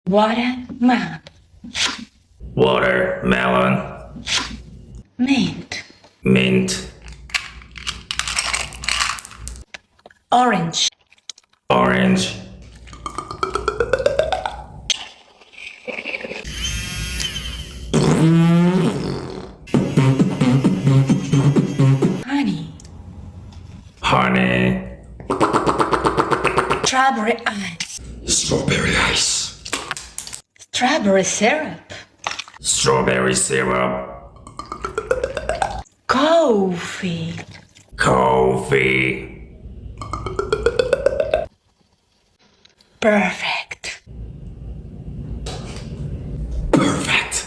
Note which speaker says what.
Speaker 1: Watermelon.
Speaker 2: Watermelon.
Speaker 1: Mint.
Speaker 2: Mint.
Speaker 1: Orange.
Speaker 2: Orange.
Speaker 1: Honey.
Speaker 2: Honey.
Speaker 1: Strawberry ice.
Speaker 2: Strawberry ice.
Speaker 1: Strawberry syrup.
Speaker 2: Strawberry syrup.
Speaker 1: Coffee.
Speaker 2: Coffee.
Speaker 1: Perfect.